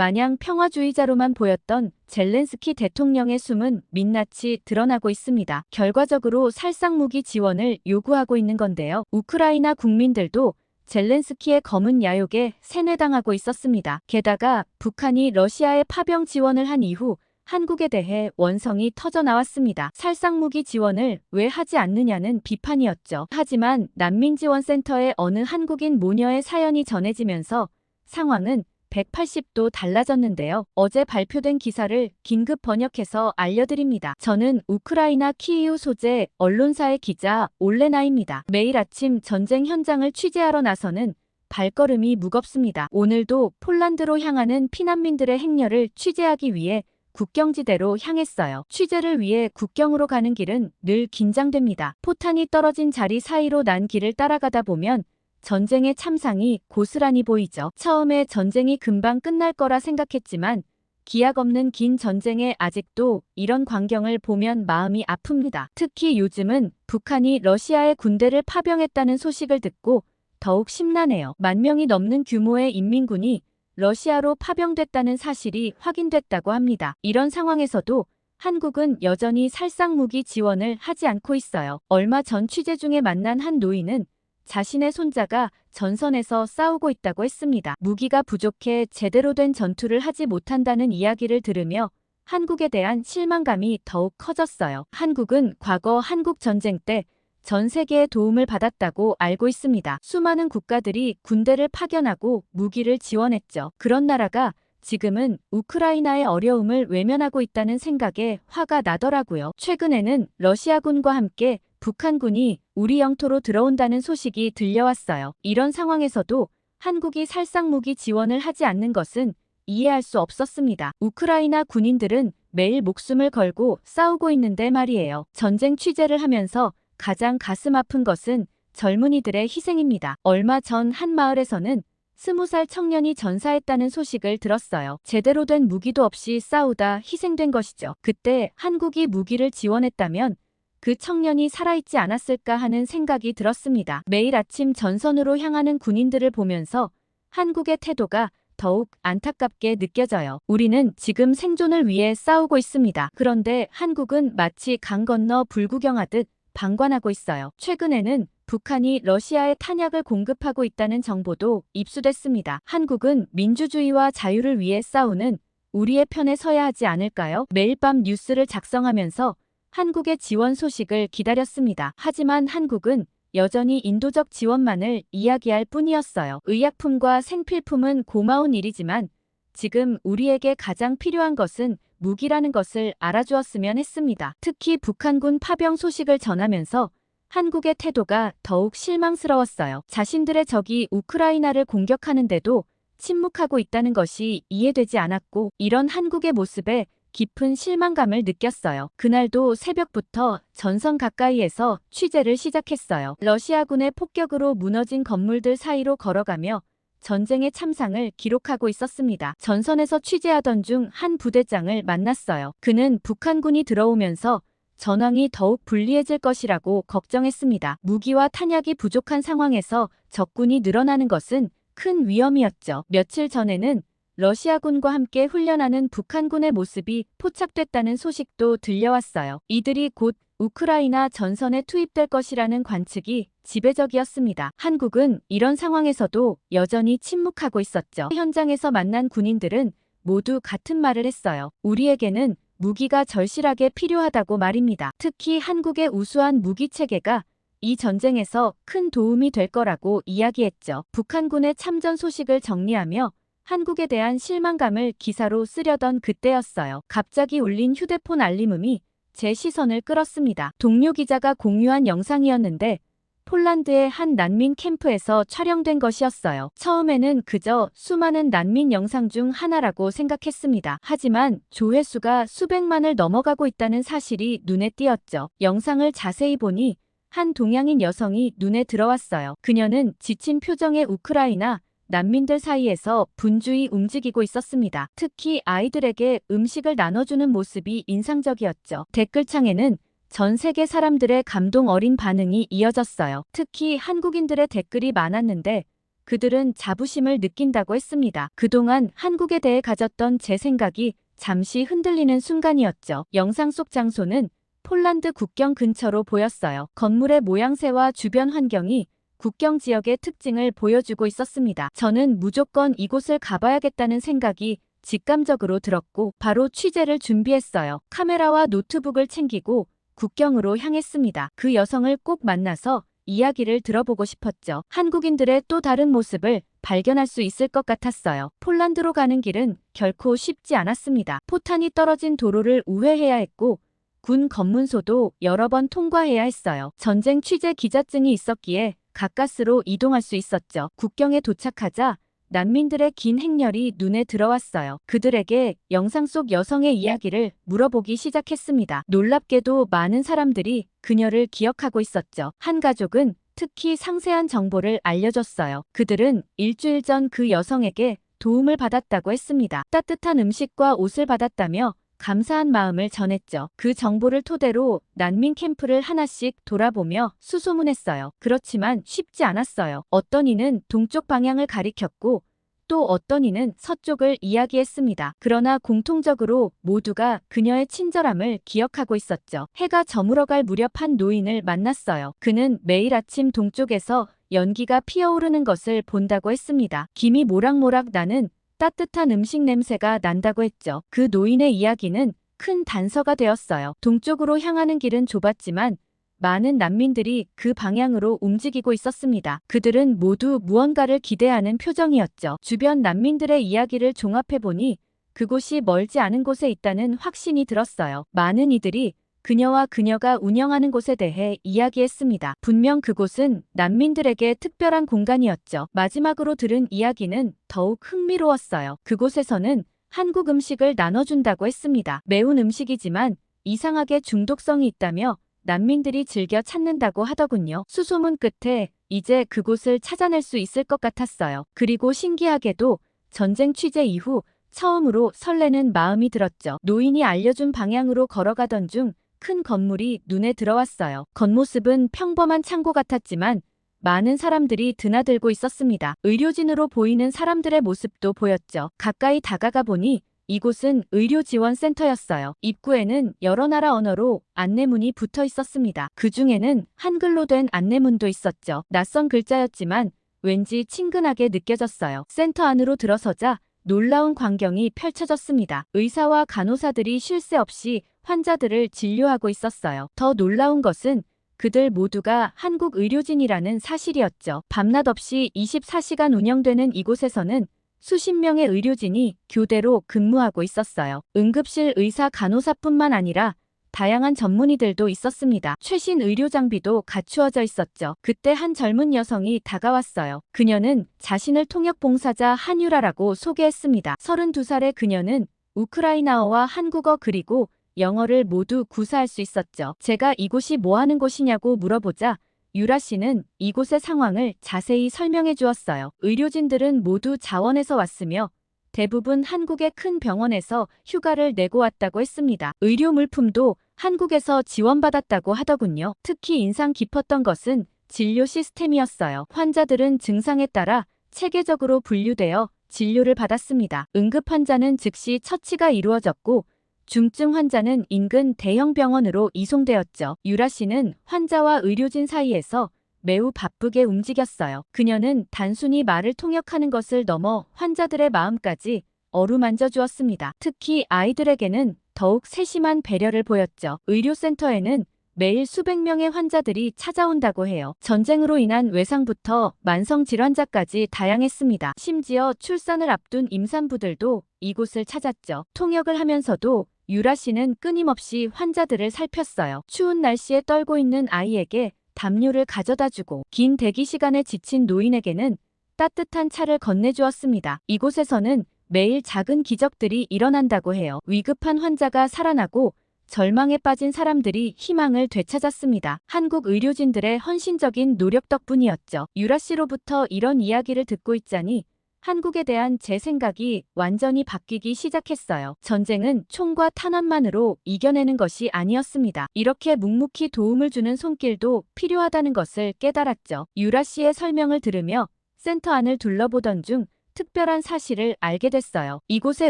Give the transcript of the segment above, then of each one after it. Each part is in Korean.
마냥 평화주의자로만 보였던 젤렌스키 대통령의 숨은 민낯이 드러나고 있습니다. 결과적으로 살상무기 지원을 요구하고 있는 건데요. 우크라이나 국민들도 젤렌스키의 검은 야욕에 세뇌당하고 있었습니다. 게다가 북한이 러시아에 파병 지원을 한 이후 한국에 대해 원성이 터져나왔습니다. 살상무기 지원을 왜 하지 않느냐는 비판이었죠. 하지만 난민지원센터의 어느 한국인 모녀의 사연이 전해지면서 상황은 180도 달라졌는데요. 어제 발표된 기사를 긴급 번역해서 알려드립니다. 저는 우크라이나 키이우 소재 언론사의 기자 올레나입니다. 매일 아침 전쟁 현장을 취재하러 나서는 발걸음이 무겁습니다. 오늘도 폴란드로 향하는 피난민들의 행렬을 취재하기 위해 국경지대로 향했어요. 취재를 위해 국경으로 가는 길은 늘 긴장됩니다. 포탄이 떨어진 자리 사이로 난 길을 따라가다 보면 전쟁의 참상이 고스란히 보이죠. 처음에 전쟁이 금방 끝날 거라 생각했지만 기약 없는 긴 전쟁에 아직도 이런 광경을 보면 마음이 아픕니다. 특히 요즘은 북한이 러시아의 군대를 파병했다는 소식을 듣고 더욱 심란해요. 10,000명이 넘는 규모의 인민군이 러시아로 파병됐다는 사실이 확인됐다고 합니다. 이런 상황에서도 한국은 여전히 살상무기 지원을 하지 않고 있어요. 얼마 전 취재 중에 만난 한 노인은 자신의 손자가 전선에서 싸우고 있다고 했습니다. 무기가 부족해 제대로 된 전투를 하지 못한다는 이야기를 들으며 한국에 대한 실망감이 더욱 커졌어요. 한국은 과거 한국전쟁 때 전 세계의 도움을 받았다고 알고 있습니다. 수많은 국가들이 군대를 파견하고 무기를 지원했죠. 그런 나라가 지금은 우크라이나의 어려움을 외면하고 있다는 생각에 화가 나더라고요. 최근에는 러시아군과 함께 북한군이 우리 영토로 들어온다는 소식이 들려왔어요. 이런 상황에서도 한국이 살상무기 지원을 하지 않는 것은 이해할 수 없었습니다. 우크라이나 군인들은 매일 목숨을 걸고 싸우고 있는데 말이에요. 전쟁 취재를 하면서 가장 가슴 아픈 것은 젊은이들의 희생입니다. 얼마 전 한 마을에서는 20살 청년이 전사했다는 소식을 들었어요. 제대로 된 무기도 없이 싸우다 희생된 것이죠. 그때 한국이 무기를 지원했다면 그 청년이 살아있지 않았을까 하는 생각이 들었습니다. 매일 아침 전선으로 향하는 군인들을 보면서 한국의 태도가 더욱 안타깝게 느껴져요. 우리는 지금 생존을 위해 싸우고 있습니다. 그런데 한국은 마치 강 건너 불구경하듯 방관하고 있어요. 최근에는 북한이 러시아에 탄약을 공급하고 있다는 정보도 입수됐습니다. 한국은 민주주의와 자유를 위해 싸우는 우리의 편에 서야 하지 않을까요? 매일 밤 뉴스를 작성하면서 한국의 지원 소식을 기다렸습니다. 하지만 한국은 여전히 인도적 지원만을 이야기할 뿐이었어요. 의약품과 생필품은 고마운 일이지만 지금 우리에게 가장 필요한 것은 무기라는 것을 알아주었으면 했습니다. 특히 북한군 파병 소식을 전하면서 한국의 태도가 더욱 실망스러웠어요. 자신들의 적이 우크라이나를 공격하는데도 침묵하고 있다는 것이 이해되지 않았고 이런 한국의 모습에 깊은 실망감을 느꼈어요. 그날도 새벽부터 전선 가까이에서 취재를 시작했어요. 러시아군의 폭격으로 무너진 건물들 사이로 걸어가며 전쟁의 참상을 기록하고 있었습니다. 전선에서 취재하던 중 한 부대장을 만났어요. 그는 북한군이 들어오면서 전황이 더욱 불리해질 것이라고 걱정했습니다. 무기와 탄약이 부족한 상황에서 적군이 늘어나는 것은 큰 위험이었죠. 며칠 전에는 러시아군과 함께 훈련하는 북한군의 모습이 포착됐다는 소식도 들려왔어요. 이들이 곧 우크라이나 전선에 투입될 것이라는 관측이 지배적이었습니다. 한국은 이런 상황에서도 여전히 침묵하고 있었죠. 현장에서 만난 군인들은 모두 같은 말을 했어요. 우리에게는 무기가 절실하게 필요하다고 말입니다. 특히 한국의 우수한 무기 체계가 이 전쟁에서 큰 도움이 될 거라고 이야기했죠. 북한군의 참전 소식을 정리하며 한국에 대한 실망감을 기사로 쓰려던 그때였어요. 갑자기 울린 휴대폰 알림음이 제 시선을 끌었습니다. 동료 기자가 공유한 영상이었는데 폴란드의 한 난민 캠프에서 촬영된 것이었어요. 처음에는 그저 수많은 난민 영상 중 하나라고 생각했습니다. 하지만 조회수가 수백만을 넘어가고 있다는 사실이 눈에 띄었죠. 영상을 자세히 보니 한 동양인 여성이 눈에 들어왔어요. 그녀는 지친 표정의 우크라이나 난민들 사이에서 분주히 움직이고 있었습니다. 특히 아이들에게 음식을 나눠주는 모습이 인상적이었죠. 댓글창에는 전 세계 사람들의 감동 어린 반응이 이어졌어요. 특히 한국인들의 댓글이 많았는데 그들은 자부심을 느낀다고 했습니다. 그동안 한국에 대해 가졌던 제 생각이 잠시 흔들리는 순간이었죠. 영상 속 장소는 폴란드 국경 근처로 보였어요. 건물의 모양새와 주변 환경이 국경 지역의 특징을 보여주고 있었습니다. 저는 무조건 이곳을 가봐야겠다는 생각이 직감적으로 들었고 바로 취재를 준비했어요. 카메라와 노트북을 챙기고 국경으로 향했습니다. 그 여성을 꼭 만나서 이야기를 들어보고 싶었죠. 한국인들의 또 다른 모습을 발견할 수 있을 것 같았어요. 폴란드로 가는 길은 결코 쉽지 않았습니다. 포탄이 떨어진 도로를 우회해야 했고 군 검문소도 여러 번 통과해야 했어요. 전쟁 취재 기자증이 있었기에 가까스로 이동할 수 있었죠. 국경에 도착하자 난민들의 긴 행렬이 눈에 들어왔어요. 그들에게 영상 속 여성의 이야기를 물어보기 시작했습니다. 놀랍게도 많은 사람들이 그녀를 기억하고 있었죠. 한 가족은 특히 상세한 정보를 알려줬어요. 그들은 일주일 전 그 여성에게 도움을 받았다고 했습니다. 따뜻한 음식과 옷을 받았다며 감사한 마음을 전했죠. 그 정보를 토대로 난민 캠프를 하나씩 돌아보며 수소문했어요. 그렇지만 쉽지 않았어요. 어떤 이는 동쪽 방향을 가리켰고 또 어떤 이는 서쪽을 이야기했습니다. 그러나 공통적으로 모두가 그녀의 친절함을 기억하고 있었죠. 해가 저물어갈 무렵 한 노인을 만났어요. 그는 매일 아침 동쪽에서 연기가 피어오르는 것을 본다고 했습니다. 김이 모락모락 나는 따뜻한 음식 냄새가 난다고 했죠. 그 노인의 이야기는 큰 단서가 되었어요. 동쪽으로 향하는 길은 좁았지만 많은 난민들이 그 방향으로 움직이고 있었습니다. 그들은 모두 무언가를 기대하는 표정이었죠. 주변 난민들의 이야기를 종합해보니 그곳이 멀지 않은 곳에 있다는 확신이 들었어요. 많은 이들이 그녀와 그녀가 운영하는 곳에 대해 이야기했습니다. 분명 그곳은 난민들에게 특별한 공간이었죠. 마지막으로 들은 이야기는 더욱 흥미로웠어요. 그곳에서는 한국 음식을 나눠준다고 했습니다. 매운 음식이지만 이상하게 중독성이 있다며 난민들이 즐겨 찾는다고 하더군요. 수소문 끝에 이제 그곳을 찾아낼 수 있을 것 같았어요. 그리고 신기하게도 전쟁 취재 이후 처음으로 설레는 마음이 들었죠. 노인이 알려준 방향으로 걸어가던 중 큰 건물이 눈에 들어왔어요. 겉모습은 평범한 창고 같았지만 많은 사람들이 드나들고 있었습니다. 의료진으로 보이는 사람들의 모습도 보였죠. 가까이 다가가 보니 이곳은 의료지원센터였어요. 입구에는 여러 나라 언어로 안내문이 붙어 있었습니다. 그 중에는 한글로 된 안내문도 있었죠. 낯선 글자였지만 왠지 친근하게 느껴졌어요. 센터 안으로 들어서자 놀라운 광경이 펼쳐졌습니다. 의사와 간호사들이 쉴 새 없이 환자들을 진료하고 있었어요. 더 놀라운 것은 그들 모두가 한국 의료진이라는 사실이었죠. 밤낮 없이 24시간 운영되는 이곳에서는 수십 명의 의료진이 교대로 근무하고 있었어요. 응급실 의사 간호사뿐만 아니라 다양한 전문의들도 있었습니다. 최신 의료 장비도 갖추어져 있었죠. 그때 한 젊은 여성이 다가왔어요. 그녀는 자신을 통역봉사자 한유라라고 소개했습니다. 32살의 그녀는 우크라이나어와 한국어 그리고 영어를 모두 구사할 수 있었죠. 제가 이곳이 뭐 하는 곳이냐고 물어보자 유라 씨는 이곳의 상황을 자세히 설명해 주었어요. 의료진들은 모두 자원에서 왔으며 대부분 한국의 큰 병원에서 휴가를 내고 왔다고 했습니다. 의료 물품도 한국에서 지원받았다고 하더군요. 특히 인상 깊었던 것은 진료 시스템이었어요. 환자들은 증상에 따라 체계적으로 분류되어 진료를 받았습니다. 응급 환자는 즉시 처치가 이루어졌고 중증 환자는 인근 대형 병원으로 이송되었죠. 유라 씨는 환자와 의료진 사이에서 매우 바쁘게 움직였어요. 그녀는 단순히 말을 통역하는 것을 넘어 환자들의 마음까지 어루만져 주었습니다. 특히 아이들에게는 더욱 세심한 배려를 보였죠. 의료센터에는 매일 수백 명의 환자들이 찾아온다고 해요. 전쟁으로 인한 외상부터 만성 질환자까지 다양했습니다. 심지어 출산을 앞둔 임산부들도 이곳을 찾았죠. 통역을 하면서도 유라 씨는 끊임없이 환자들을 살폈어요. 추운 날씨에 떨고 있는 아이에게 담요를 가져다주고 긴 대기 시간에 지친 노인에게는 따뜻한 차를 건네주었습니다. 이곳에서는 매일 작은 기적들이 일어난다고 해요. 위급한 환자가 살아나고 절망에 빠진 사람들이 희망을 되찾았습니다. 한국 의료진들의 헌신적인 노력 덕분이었죠. 유라 씨로부터 이런 이야기를 듣고 있자니 한국에 대한 제 생각이 완전히 바뀌기 시작했어요. 전쟁은 총과 탄환만으로 이겨내는 것이 아니었습니다. 이렇게 묵묵히 도움을 주는 손길도 필요하다는 것을 깨달았죠. 유라 씨의 설명을 들으며 센터 안을 둘러보던 중 특별한 사실을 알게 됐어요. 이곳의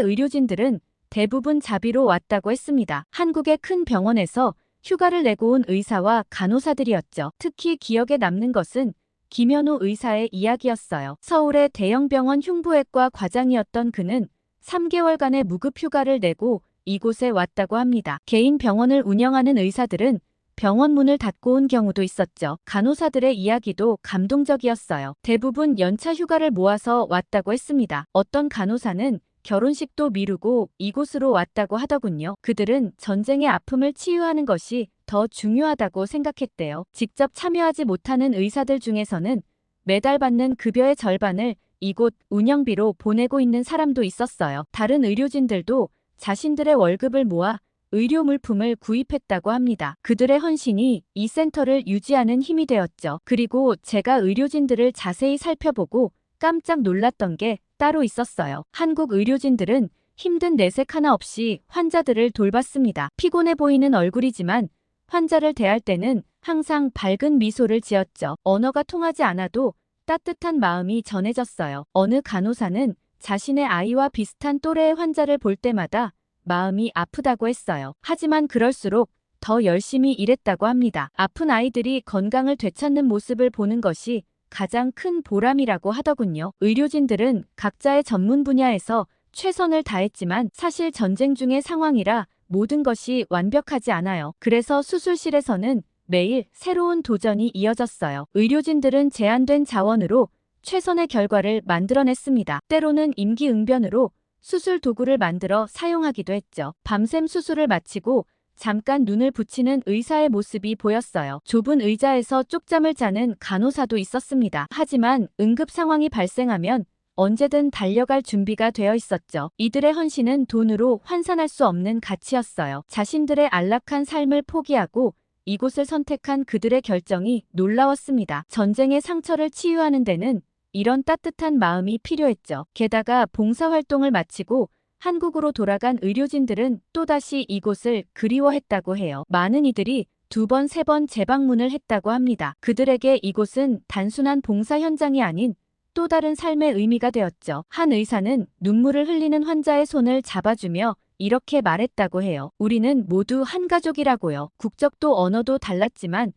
의료진들은 대부분 자비로 왔다고 했습니다. 한국의 큰 병원에서 휴가를 내고 온 의사와 간호사들이었죠. 특히 기억에 남는 것은 김현우 의사의 이야기였어요. 서울의 대형 병원 흉부외과 과장이었던 그는 3개월간의 무급 휴가를 내고 이곳에 왔다고 합니다. 개인 병원을 운영하는 의사들은 병원 문을 닫고 온 경우도 있었죠. 간호사들의 이야기도 감동적이었어요. 대부분 연차 휴가를 모아서 왔다고 했습니다. 어떤 간호사는 결혼식도 미루고 이곳으로 왔다고 하더군요. 그들은 전쟁의 아픔을 치유하는 것이 더 중요하다고 생각했대요. 직접 참여하지 못하는 의사들 중에서는 매달 받는 급여의 절반을 이곳 운영비로 보내고 있는 사람도 있었어요. 다른 의료진들도 자신들의 월급을 모아 의료 물품을 구입했다고 합니다. 그들의 헌신이 이 센터를 유지하는 힘이 되었죠. 그리고 제가 의료진들을 자세히 살펴보고 깜짝 놀랐던 게 따로 있었어요. 한국 의료진들은 힘든 내색 하나 없이 환자들을 돌봤습니다. 피곤해 보이는 얼굴이지만 환자를 대할 때는 항상 밝은 미소를 지었죠. 언어가 통하지 않아도 따뜻한 마음이 전해졌어요. 어느 간호사는 자신의 아이와 비슷한 또래의 환자를 볼 때마다 마음이 아프다고 했어요. 하지만 그럴수록 더 열심히 일했다고 합니다. 아픈 아이들이 건강을 되찾는 모습을 보는 것이 가장 큰 보람이라고 하더군요. 의료진들은 각자의 전문 분야에서 최선을 다했지만 사실 전쟁 중의 상황이라 모든 것이 완벽하지 않아요. 그래서 수술실에서는 매일 새로운 도전이 이어졌어요. 의료진들은 제한된 자원으로 최선의 결과를 만들어냈습니다. 때로는 임기응변으로 수술 도구를 만들어 사용하기도 했죠. 밤샘 수술을 마치고 잠깐 눈을 붙이는 의사의 모습이 보였어요. 좁은 의자에서 쪽잠을 자는 간호사도 있었습니다. 하지만 응급 상황이 발생하면 언제든 달려갈 준비가 되어 있었죠. 이들의 헌신은 돈으로 환산할 수 없는 가치였어요. 자신들의 안락한 삶을 포기하고 이곳을 선택한 그들의 결정이 놀라웠습니다. 전쟁의 상처를 치유하는 데는 이런 따뜻한 마음이 필요했죠. 게다가 봉사활동을 마치고 한국으로 돌아간 의료진들은 또다시 이곳을 그리워했다고 해요. 많은 이들이 2번, 3번 재방문을 했다고 합니다. 그들에게 이곳은 단순한 봉사 현장이 아닌 또 다른 삶의 의미가 되었죠. 한 의사는 눈물을 흘리는 환자의 손을 잡아주며 이렇게 말했다고 해요. 우리는 모두 한 가족이라고요. 국적도 언어도 달랐지만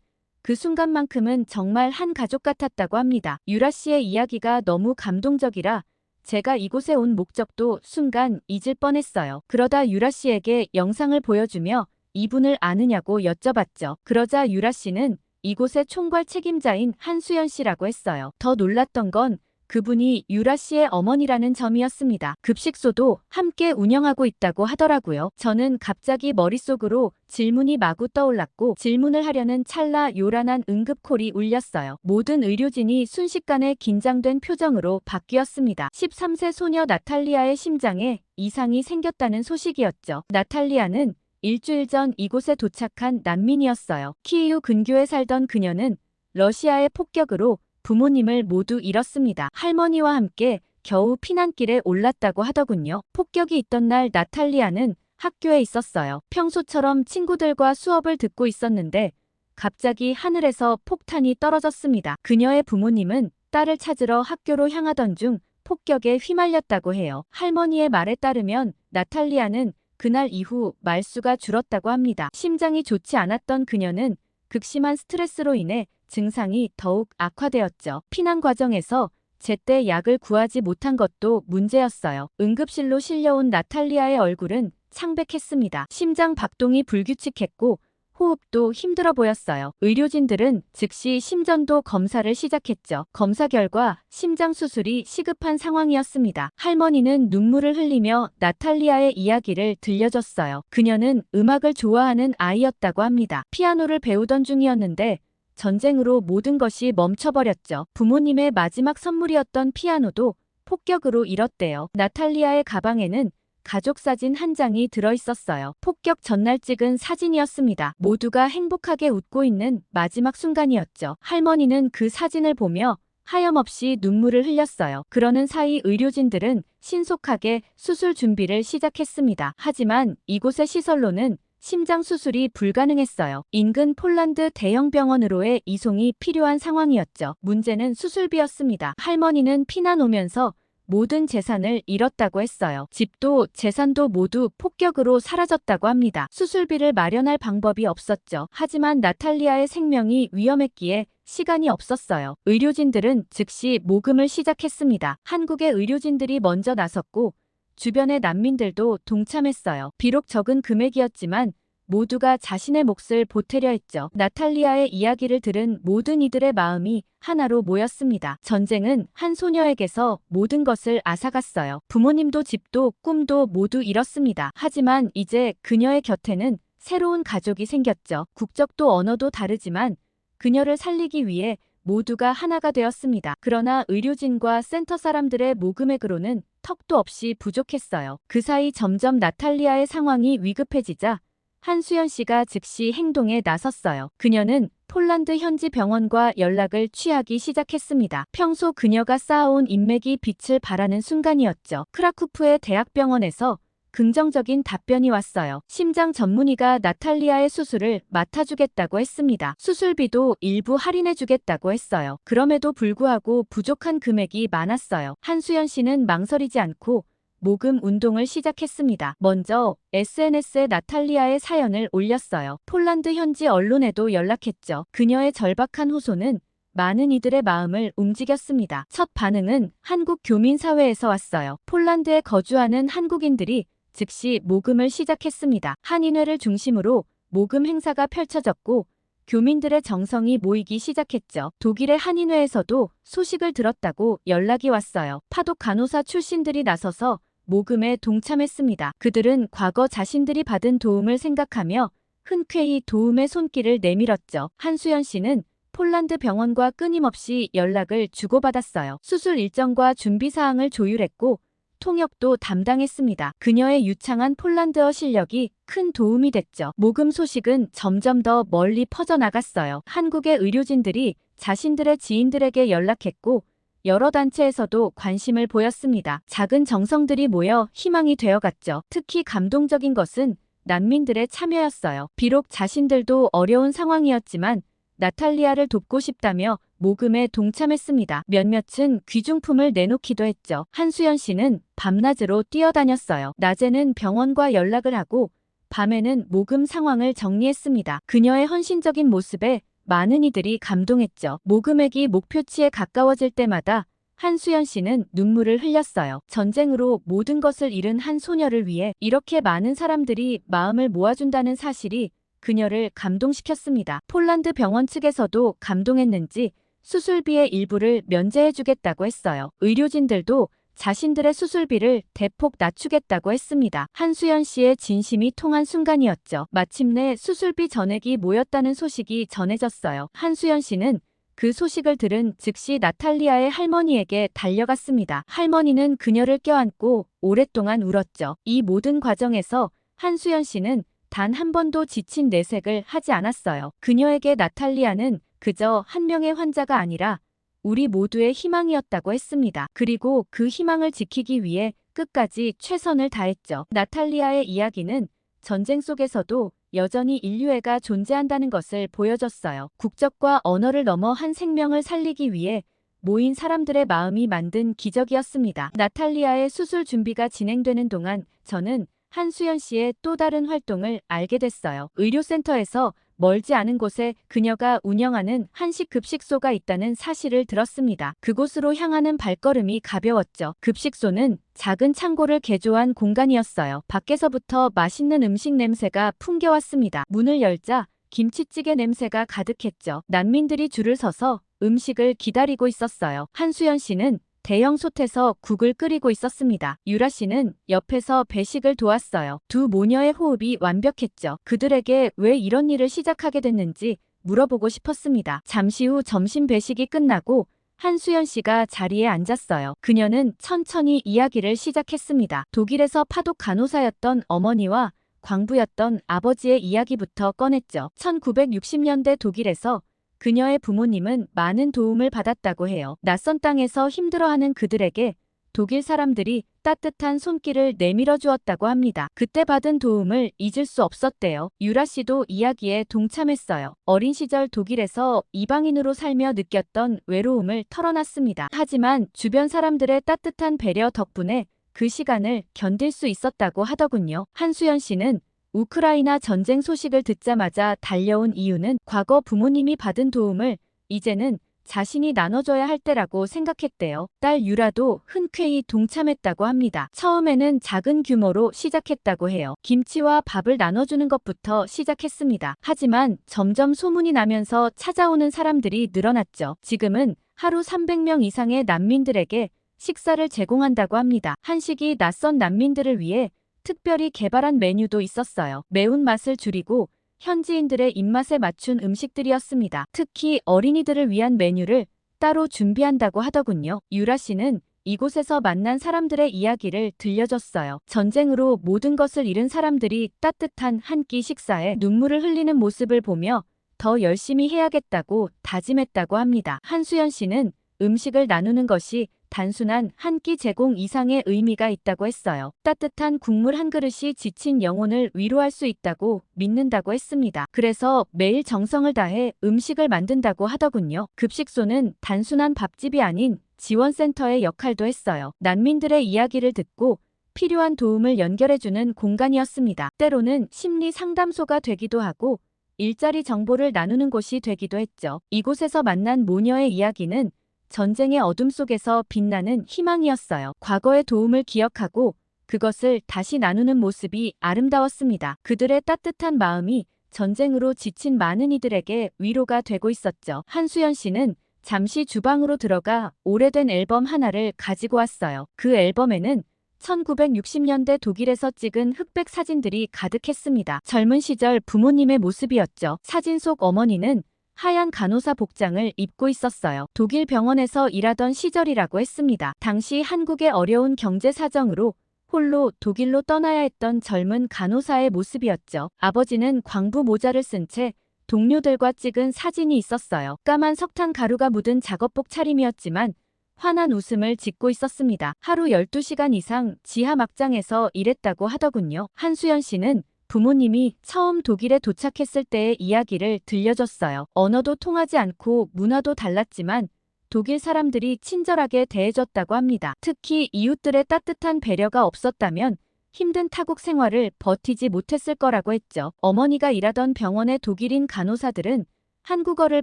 그 순간만큼은 정말 한 가족 같았다고 합니다. 유라 씨의 이야기가 너무 감동적이라 제가 이곳에 온 목적도 순간 잊을 뻔했어요. 그러다 유라 씨에게 영상을 보여주며 이분을 아느냐고 여쭤봤죠. 그러자 유라 씨는 이곳의 총괄 책임자인 한수연 씨라고 했어요. 더 놀랐던 건 그분이 유라 씨의 어머니라는 점이었습니다. 급식소도 함께 운영하고 있다고 하더라고요. 저는 갑자기 머릿속으로 질문이 마구 떠올랐고 질문을 하려는 찰나 요란한 응급콜이 울렸어요. 모든 의료진이 순식간에 긴장된 표정으로 바뀌었습니다. 13세 소녀 나탈리아의 심장에 이상이 생겼다는 소식이었죠. 나탈리아는 일주일 전 이곳에 도착한 난민이었어요. 키이우 근교에 살던 그녀는 러시아의 폭격으로 부모님을 모두 잃었습니다. 할머니와 함께 겨우 피난길에 올랐다고 하더군요. 폭격이 있던 날 나탈리아는 학교에 있었어요. 평소처럼 친구들과 수업을 듣고 있었는데 갑자기 하늘에서 폭탄이 떨어졌습니다. 그녀의 부모님은 딸을 찾으러 학교로 향하던 중 폭격에 휘말렸다고 해요. 할머니의 말에 따르면 나탈리아는 그날 이후 말수가 줄었다고 합니다. 심장이 좋지 않았던 그녀는 극심한 스트레스로 인해 증상이 더욱 악화되었죠. 피난 과정에서 제때 약을 구하지 못한 것도 문제였어요. 응급실로 실려온 나탈리아의 얼굴은 창백했습니다. 심장 박동이 불규칙했고 호흡도 힘들어 보였어요. 의료진들은 즉시 심전도 검사를 시작했죠. 검사 결과 심장 수술이 시급한 상황이었습니다. 할머니는 눈물을 흘리며 나탈리아의 이야기를 들려줬어요. 그녀는 음악을 좋아하는 아이였다고 합니다. 피아노를 배우던 중이었는데 전쟁으로 모든 것이 멈춰버렸죠. 부모님의 마지막 선물이었던 피아노도 폭격으로 잃었대요. 나탈리아의 가방에는 가족 사진 한 장이 들어있었어요. 폭격 전날 찍은 사진이었습니다. 모두가 행복하게 웃고 있는 마지막 순간이었죠. 할머니는 그 사진을 보며 하염없이 눈물을 흘렸어요. 그러는 사이 의료진들은 신속하게 수술 준비를 시작했습니다. 하지만 이곳의 시설로는 심장 수술이 불가능했어요. 인근 폴란드 대형 병원으로의 이송이 필요한 상황이었죠. 문제는 수술비였습니다. 할머니는 피난 오면서 모든 재산을 잃었다고 했어요. 집도 재산도 모두 폭격으로 사라졌다고 합니다. 수술비를 마련할 방법이 없었죠. 하지만 나탈리아의 생명이 위험했기에 시간이 없었어요. 의료진들은 즉시 모금을 시작했습니다. 한국의 의료진들이 먼저 나섰고 주변의 난민들도 동참했어요. 비록 적은 금액이었지만 모두가 자신의 몫을 보태려 했죠. 나탈리아의 이야기를 들은 모든 이들의 마음이 하나로 모였습니다. 전쟁은 한 소녀에게서 모든 것을 앗아갔어요. 부모님도 집도 꿈도 모두 잃었습니다. 하지만 이제 그녀의 곁에는 새로운 가족이 생겼죠. 국적도 언어도 다르지만 그녀를 살리기 위해 모두가 하나가 되었습니다. 그러나 의료진과 센터 사람들의 모금액으로는 턱도 없이 부족했어요. 그 사이 점점 나탈리아의 상황이 위급해지자 한수연 씨가 즉시 행동에 나섰어요. 그녀는 폴란드 현지 병원과 연락을 취하기 시작했습니다. 평소 그녀가 쌓아온 인맥이 빛을 발하는 순간이었죠. 크라쿠프의 대학병원에서 긍정적인 답변이 왔어요. 심장 전문의가 나탈리아의 수술을 맡아주겠다고 했습니다. 수술비도 일부 할인해주겠다고 했어요. 그럼에도 불구하고 부족한 금액이 많았어요. 한수연 씨는 망설이지 않고 모금 운동을 시작했습니다. 먼저 SNS에 나탈리아의 사연을 올렸어요. 폴란드 현지 언론에도 연락했죠. 그녀의 절박한 호소는 많은 이들의 마음을 움직였습니다. 첫 반응은 한국 교민사회에서 왔어요. 폴란드에 거주하는 한국인들이 즉시 모금을 시작했습니다. 한인회를 중심으로 모금 행사가 펼쳐졌고 교민들의 정성이 모이기 시작했죠. 독일의 한인회에서도 소식을 들었다고 연락이 왔어요. 파독 간호사 출신들이 나서서 모금에 동참했습니다. 그들은 과거 자신들이 받은 도움을 생각하며 흔쾌히 도움의 손길을 내밀었죠. 한수연 씨는 폴란드 병원과 끊임없이 연락을 주고받았어요. 수술 일정과 준비 사항을 조율했고 통역도 담당했습니다. 그녀의 유창한 폴란드어 실력이 큰 도움이 됐죠. 모금 소식은 점점 더 멀리 퍼져나갔어요. 한국의 의료진들이 자신들의 지인들에게 연락했고 여러 단체에서도 관심을 보였습니다. 작은 정성들이 모여 희망이 되어갔죠. 특히 감동적인 것은 난민들의 참여였어요. 비록 자신들도 어려운 상황이었지만 나탈리아를 돕고 싶다며 모금에 동참했습니다. 몇몇은 귀중품을 내놓기도 했죠. 한수연 씨는 밤낮으로 뛰어다녔어요. 낮에는 병원과 연락을 하고 밤에는 모금 상황을 정리했습니다. 그녀의 헌신적인 모습에 많은 이들이 감동했죠. 모금액이 목표치에 가까워질 때마다 한수연 씨는 눈물을 흘렸어요. 전쟁으로 모든 것을 잃은 한 소녀를 위해 이렇게 많은 사람들이 마음을 모아준다는 사실이 그녀를 감동시켰습니다. 폴란드 병원 측에서도 감동했는지 수술비의 일부를 면제해주겠다고 했어요. 의료진들도 자신들의 수술비를 대폭 낮추겠다고 했습니다. 한수연 씨의 진심이 통한 순간이었죠. 마침내 수술비 전액이 모였다는 소식이 전해졌어요. 한수연 씨는 그 소식을 들은 즉시 나탈리아의 할머니에게 달려갔습니다. 할머니는 그녀를 껴안고 오랫동안 울었죠. 이 모든 과정에서 한수연 씨는 단 한 번도 지친 내색을 하지 않았어요. 그녀에게 나탈리아는 그저 한 명의 환자가 아니라 우리 모두의 희망이었다고 했습니다. 그리고 그 희망을 지키기 위해 끝까지 최선을 다했죠. 나탈리아의 이야기는 전쟁 속에서도 여전히 인류애가 존재한다는 것을 보여줬어요. 국적과 언어를 넘어 한 생명을 살리기 위해 모인 사람들의 마음이 만든 기적이었습니다. 나탈리아의 수술 준비가 진행되는 동안 저는 한수연 씨의 또 다른 활동을 알게 됐어요. 의료센터에서 멀지 않은 곳에 그녀가 운영하는 한식 급식소가 있다는 사실을 들었습니다. 그곳으로 향하는 발걸음이 가벼웠죠. 급식소는 작은 창고를 개조한 공간이었어요. 밖에서부터 맛있는 음식 냄새가 풍겨왔습니다. 문을 열자 김치찌개 냄새가 가득했죠. 난민들이 줄을 서서 음식을 기다리고 있었어요. 한수연 씨는 대형 솥에서 국을 끓이고 있었습니다. 유라 씨는 옆에서 배식을 도왔어요. 두 모녀의 호흡이 완벽했죠. 그들에게 왜 이런 일을 시작하게 됐는지 물어보고 싶었습니다. 잠시 후 점심 배식이 끝나고 한수연 씨가 자리에 앉았어요. 그녀는 천천히 이야기를 시작했습니다. 독일에서 파독 간호사였던 어머니와 광부였던 아버지의 이야기부터 꺼냈죠. 1960년대 독일에서 그녀의 부모님은 많은 도움을 받았다고 해요. 낯선 땅에서 힘들어하는 그들에게 독일 사람들이 따뜻한 손길을 내밀어 주었다고 합니다. 그때 받은 도움을 잊을 수 없었대요. 유라 씨도 이야기에 동참했어요. 어린 시절 독일에서 이방인으로 살며 느꼈던 외로움을 털어놨습니다. 하지만 주변 사람들의 따뜻한 배려 덕분에 그 시간을 견딜 수 있었다고 하더군요. 한수연 씨는 우크라이나 전쟁 소식을 듣자마자 달려온 이유는 과거 부모님이 받은 도움을 이제는 자신이 나눠줘야 할 때라고 생각했대요. 딸 유라도 흔쾌히 동참했다고 합니다. 처음에는 작은 규모로 시작했다고 해요. 김치와 밥을 나눠주는 것부터 시작했습니다. 하지만 점점 소문이 나면서 찾아오는 사람들이 늘어났죠. 지금은 하루 300명 이상의 난민들에게 식사를 제공한다고 합니다. 한식이 낯선 난민들을 위해 특별히 개발한 메뉴도 있었어요. 매운맛을 줄이고 현지인들의 입맛에 맞춘 음식들이었습니다. 특히 어린이들을 위한 메뉴를 따로 준비한다고 하더군요. 유라 씨는 이곳에서 만난 사람들의 이야기를 들려줬어요. 전쟁으로 모든 것을 잃은 사람들이 따뜻한 한 끼 식사에 눈물을 흘리는 모습을 보며 더 열심히 해야겠다고 다짐했다고 합니다. 한수연 씨는 음식을 나누는 것이 단순한 한 끼 제공 이상의 의미가 있다고 했어요. 따뜻한 국물 한 그릇이 지친 영혼을 위로할 수 있다고 믿는다고 했습니다. 그래서 매일 정성을 다해 음식을 만든다고 하더군요. 급식소는 단순한 밥집이 아닌 지원센터의 역할도 했어요. 난민들의 이야기를 듣고 필요한 도움을 연결해주는 공간이었습니다. 때로는 심리 상담소가 되기도 하고 일자리 정보를 나누는 곳이 되기도 했죠. 이곳에서 만난 모녀의 이야기는 전쟁의 어둠 속에서 빛나는 희망이었어요. 과거의 도움을 기억하고 그것을 다시 나누는 모습이 아름다웠습니다. 그들의 따뜻한 마음이 전쟁으로 지친 많은 이들에게 위로가 되고 있었죠. 한수연 씨는 잠시 주방으로 들어가 오래된 앨범 하나를 가지고 왔어요. 그 앨범에는 1960년대 독일에서 찍은 흑백 사진들이 가득했습니다. 젊은 시절 부모님의 모습이었죠. 사진 속 어머니는 하얀 간호사 복장을 입고 있었어요. 독일 병원에서 일하던 시절이라고 했습니다. 당시 한국의 어려운 경제 사정으로 홀로 독일로 떠나야 했던 젊은 간호사의 모습이었죠. 아버지는 광부 모자를 쓴 채 동료들과 찍은 사진이 있었어요. 까만 석탄 가루가 묻은 작업복 차림이었지만 환한 웃음을 짓고 있었습니다. 하루 12시간 이상 지하 막장에서 일했다고 하더군요. 한수연 씨는 부모님이 처음 독일에 도착했을 때의 이야기를 들려줬어요. 언어도 통하지 않고 문화도 달랐지만 독일 사람들이 친절하게 대해줬다고 합니다. 특히 이웃들의 따뜻한 배려가 없었다면 힘든 타국 생활을 버티지 못했을 거라고 했죠. 어머니가 일하던 병원의 독일인 간호사들은 한국어를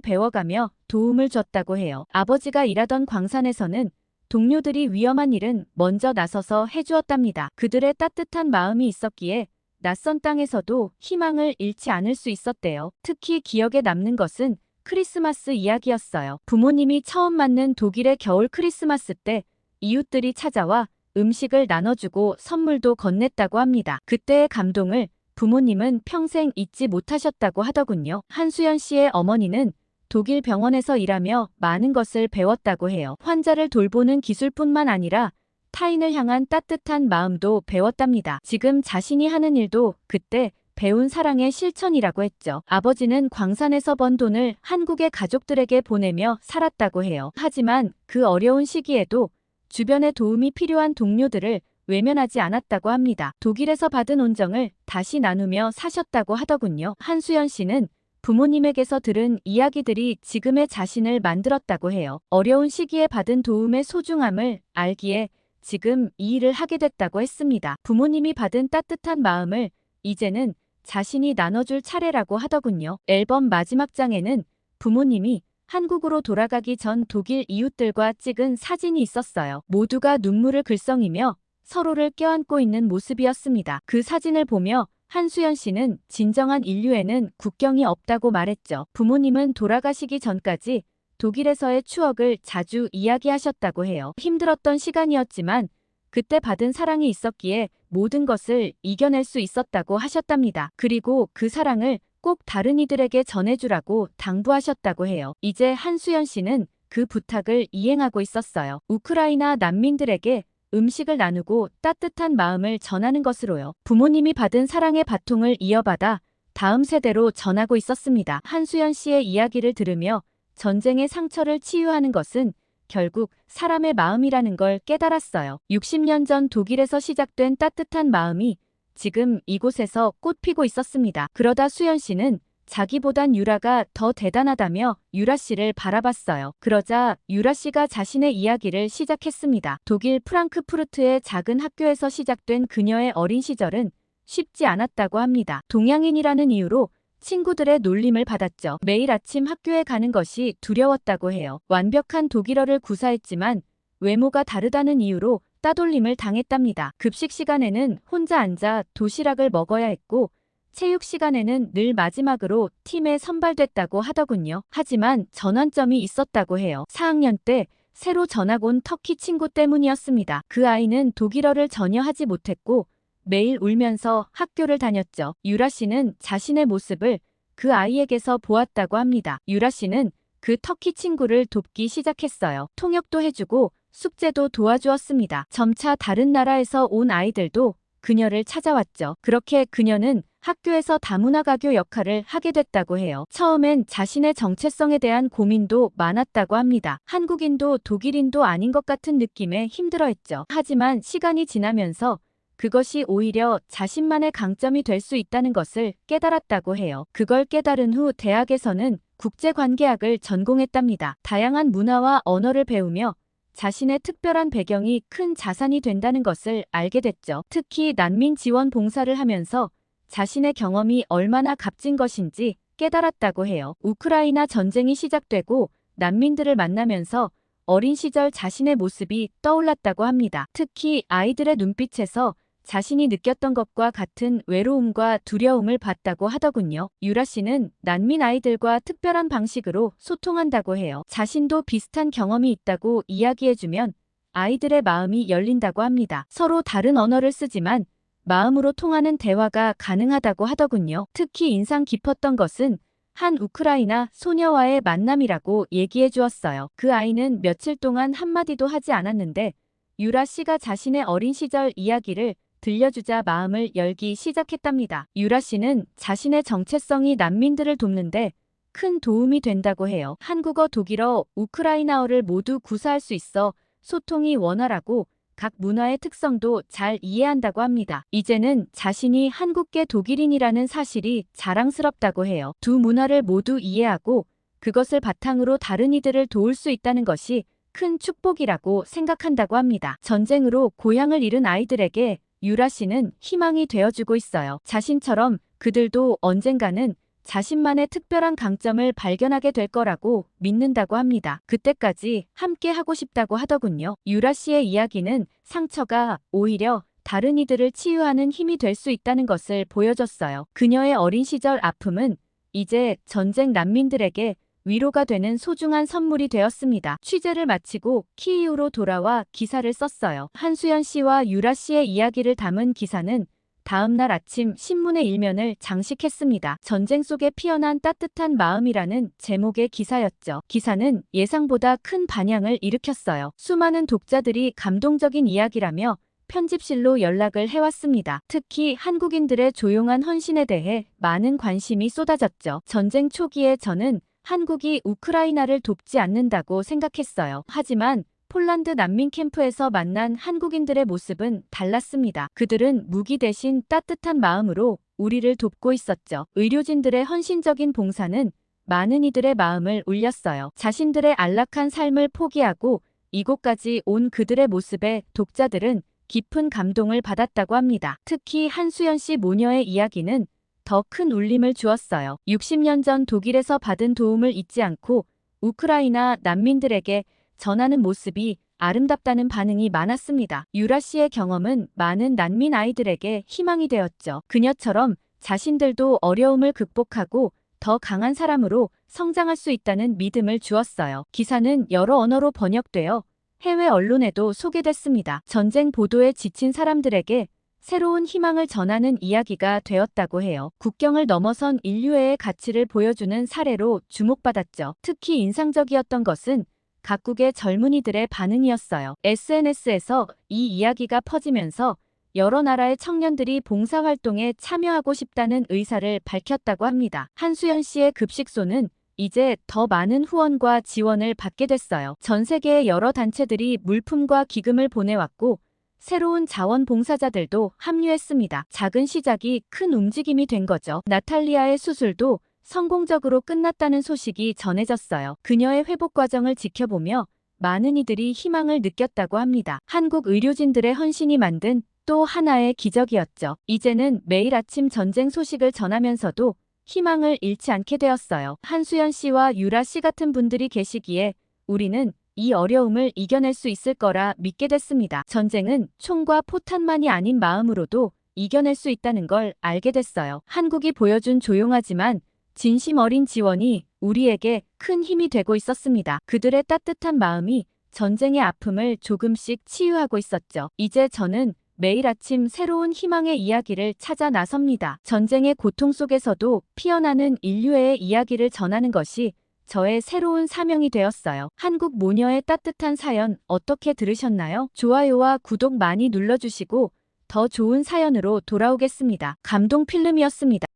배워가며 도움을 줬다고 해요. 아버지가 일하던 광산에서는 동료들이 위험한 일은 먼저 나서서 해주었답니다. 그들의 따뜻한 마음이 있었기에 낯선 땅에서도 희망을 잃지 않을 수 있었대요. 특히 기억에 남는 것은 크리스마스 이야기였어요. 부모님이 처음 맞는 독일의 겨울 크리스마스 때 이웃들이 찾아와 음식을 나눠주고 선물도 건넸다고 합니다. 그때의 감동을 부모님은 평생 잊지 못하셨다고 하더군요. 한수연 씨의 어머니는 독일 병원에서 일하며 많은 것을 배웠다고 해요. 환자를 돌보는 기술뿐만 아니라 타인을 향한 따뜻한 마음도 배웠답니다. 지금 자신이 하는 일도 그때 배운 사랑의 실천이라고 했죠. 아버지는 광산에서 번 돈을 한국의 가족들에게 보내며 살았다고 해요. 하지만 그 어려운 시기에도 주변에 도움이 필요한 동료들을 외면하지 않았다고 합니다. 독일에서 받은 온정을 다시 나누며 사셨다고 하더군요. 한수연 씨는 부모님에게서 들은 이야기들이 지금의 자신을 만들었다고 해요. 어려운 시기에 받은 도움의 소중함을 알기에 지금 이 일을 하게 됐다고 했습니다. 부모님이 받은 따뜻한 마음을 이제는 자신이 나눠줄 차례라고 하더군요. 앨범 마지막 장에는 부모님이 한국으로 돌아가기 전 독일 이웃들과 찍은 사진이 있었어요. 모두가 눈물을 글썽이며 서로를 껴안고 있는 모습이었습니다. 그 사진을 보며 한수연 씨는 진정한 인류에는 국경이 없다고 말했죠. 부모님은 돌아가시기 전까지 독일에서의 추억을 자주 이야기하셨다고 해요. 힘들었던 시간이었지만 그때 받은 사랑이 있었기에 모든 것을 이겨낼 수 있었다고 하셨답니다. 그리고 그 사랑을 꼭 다른 이들에게 전해주라고 당부하셨다고 해요. 이제 한수연 씨는 그 부탁을 이행하고 있었어요. 우크라이나 난민들에게 음식을 나누고 따뜻한 마음을 전하는 것으로요. 부모님이 받은 사랑의 바통을 이어받아 다음 세대로 전하고 있었습니다. 한수연 씨의 이야기를 들으며 전쟁의 상처를 치유하는 것은 결국 사람의 마음이라는 걸 깨달았어요. 60년 전 독일에서 시작된 따뜻한 마음이 지금 이곳에서 꽃피고 있었습니다. 그러다 수연 씨는 자기보단 유라가 더 대단하다며 유라 씨를 바라봤어요. 그러자 유라 씨가 자신의 이야기를 시작했습니다. 독일 프랑크푸르트의 작은 학교에서 시작된 그녀의 어린 시절은 쉽지 않았다고 합니다. 동양인이라는 이유로 친구들의 놀림을 받았죠. 매일 아침 학교에 가는 것이 두려웠다고 해요. 완벽한 독일어를 구사했지만 외모가 다르다는 이유로 따돌림을 당했답니다. 급식 시간에는 혼자 앉아 도시락을 먹어야 했고 체육 시간에는 늘 마지막으로 팀에 선발됐다고 하더군요. 하지만 전환점이 있었다고 해요. 4학년 때 새로 전학 온 터키 친구 때문이었습니다. 그 아이는 독일어를 전혀 하지 못했고 매일 울면서 학교를 다녔죠. 유라 씨는 자신의 모습을 그 아이에게서 보았다고 합니다. 유라 씨는 그 터키 친구를 돕기 시작했어요. 통역도 해주고 숙제도 도와주었습니다. 점차 다른 나라에서 온 아이들도 그녀를 찾아왔죠. 그렇게 그녀는 학교에서 다문화가교 역할을 하게 됐다고 해요. 처음엔 자신의 정체성에 대한 고민도 많았다고 합니다. 한국인도 독일인도 아닌 것 같은 느낌에 힘들어했죠. 하지만 시간이 지나면서 그것이 오히려 자신만의 강점이 될 수 있다는 것을 깨달았다고 해요. 그걸 깨달은 후 대학에서는 국제관계학을 전공했답니다. 다양한 문화와 언어를 배우며 자신의 특별한 배경이 큰 자산이 된다는 것을 알게 됐죠. 특히 난민 지원 봉사를 하면서 자신의 경험이 얼마나 값진 것인지 깨달았다고 해요. 우크라이나 전쟁이 시작되고 난민들을 만나면서 어린 시절 자신의 모습이 떠올랐다고 합니다. 특히 아이들의 눈빛에서 자신이 느꼈던 것과 같은 외로움과 두려움을 봤다고 하더군요. 유라 씨는 난민 아이들과 특별한 방식으로 소통한다고 해요. 자신도 비슷한 경험이 있다고 이야기해주면 아이들의 마음이 열린다고 합니다. 서로 다른 언어를 쓰지만 마음으로 통하는 대화가 가능하다고 하더군요. 특히 인상 깊었던 것은 한 우크라이나 소녀와의 만남이라고 얘기해 주었어요. 그 아이는 며칠 동안 한마디도 하지 않았는데 유라 씨가 자신의 어린 시절 이야기를 들려주자 마음을 열기 시작했답니다. 유라 씨는 자신의 정체성이 난민들을 돕는데 큰 도움이 된다고 해요. 한국어, 독일어, 우크라이나어를 모두 구사할 수 있어 소통이 원활하고 각 문화의 특성도 잘 이해한다고 합니다. 이제는 자신이 한국계 독일인이라는 사실이 자랑스럽다고 해요. 두 문화를 모두 이해하고 그것을 바탕으로 다른 이들을 도울 수 있다는 것이 큰 축복이라고 생각한다고 합니다. 전쟁으로 고향을 잃은 아이들에게 유라 씨는 희망이 되어주고 있어요. 자신처럼 그들도 언젠가는 자신만의 특별한 강점을 발견하게 될 거라고 믿는다고 합니다. 그때까지 함께 하고 싶다고 하더군요. 유라 씨의 이야기는 상처가 오히려 다른 이들을 치유하는 힘이 될 수 있다는 것을 보여줬어요. 그녀의 어린 시절 아픔은 이제 전쟁 난민들에게 위로가 되는 소중한 선물이 되었습니다. 취재를 마치고 키이우로 돌아와 기사를 썼어요. 한수연 씨와 유라 씨의 이야기를 담은 기사는 다음 날 아침 신문의 일면을 장식했습니다. 전쟁 속에 피어난 따뜻한 마음이라는 제목의 기사였죠. 기사는 예상보다 큰 반향을 일으켰어요. 수많은 독자들이 감동적인 이야기라며 편집실로 연락을 해왔습니다. 특히 한국인들의 조용한 헌신에 대해 많은 관심이 쏟아졌죠. 전쟁 초기에 저는 한국이 우크라이나를 돕지 않는다고 생각했어요. 하지만 폴란드 난민 캠프에서 만난 한국인들의 모습은 달랐습니다. 그들은 무기 대신 따뜻한 마음으로 우리를 돕고 있었죠. 의료진들의 헌신적인 봉사는 많은 이들의 마음을 울렸어요. 자신들의 안락한 삶을 포기하고 이곳까지 온 그들의 모습에 독자들은 깊은 감동을 받았다고 합니다. 특히 한수연 씨 모녀의 이야기는 더 큰 울림을 주었어요. 60년 전 독일에서 받은 도움을 잊지 않고 우크라이나 난민들에게 전하는 모습이 아름답다는 반응이 많았습니다. 유라 씨의 경험은 많은 난민 아이들에게 희망이 되었죠. 그녀처럼 자신들도 어려움을 극복하고 더 강한 사람으로 성장할 수 있다는 믿음을 주었어요. 기사는 여러 언어로 번역되어 해외 언론에도 소개됐습니다. 전쟁 보도에 지친 사람들에게 새로운 희망을 전하는 이야기가 되었다고 해요. 국경을 넘어선 인류애의 가치를 보여주는 사례로 주목받았죠. 특히 인상적이었던 것은 각국의 젊은이들의 반응이었어요. SNS에서 이 이야기가 퍼지면서 여러 나라의 청년들이 봉사활동에 참여하고 싶다는 의사를 밝혔다고 합니다. 한수연 씨의 급식소는 이제 더 많은 후원과 지원을 받게 됐어요. 전 세계의 여러 단체들이 물품과 기금을 보내왔고 새로운 자원봉사자들도 합류했습니다. 작은 시작이 큰 움직임이 된 거죠. 나탈리아의 수술도 성공적으로 끝났다는 소식이 전해졌어요. 그녀의 회복 과정을 지켜보며 많은 이들이 희망을 느꼈다고 합니다. 한국 의료진들의 헌신이 만든 또 하나의 기적이었죠. 이제는 매일 아침 전쟁 소식을 전하면서도 희망을 잃지 않게 되었어요. 한수연 씨와 유라 씨 같은 분들이 계시기에 우리는 이 어려움을 이겨낼 수 있을 거라 믿게 됐습니다. 전쟁은 총과 포탄만이 아닌 마음으로도 이겨낼 수 있다는 걸 알게 됐어요. 한국이 보여준 조용하지만 진심 어린 지원이 우리에게 큰 힘이 되고 있었습니다. 그들의 따뜻한 마음이 전쟁의 아픔을 조금씩 치유하고 있었죠. 이제 저는 매일 아침 새로운 희망의 이야기를 찾아 나섭니다. 전쟁의 고통 속에서도 피어나는 인류의 이야기를 전하는 것이 저의 새로운 사명이 되었어요. 한국 모녀의 따뜻한 사연 어떻게 들으셨나요? 좋아요와 구독 많이 눌러주시고 더 좋은 사연으로 돌아오겠습니다. 감동 필름이었습니다.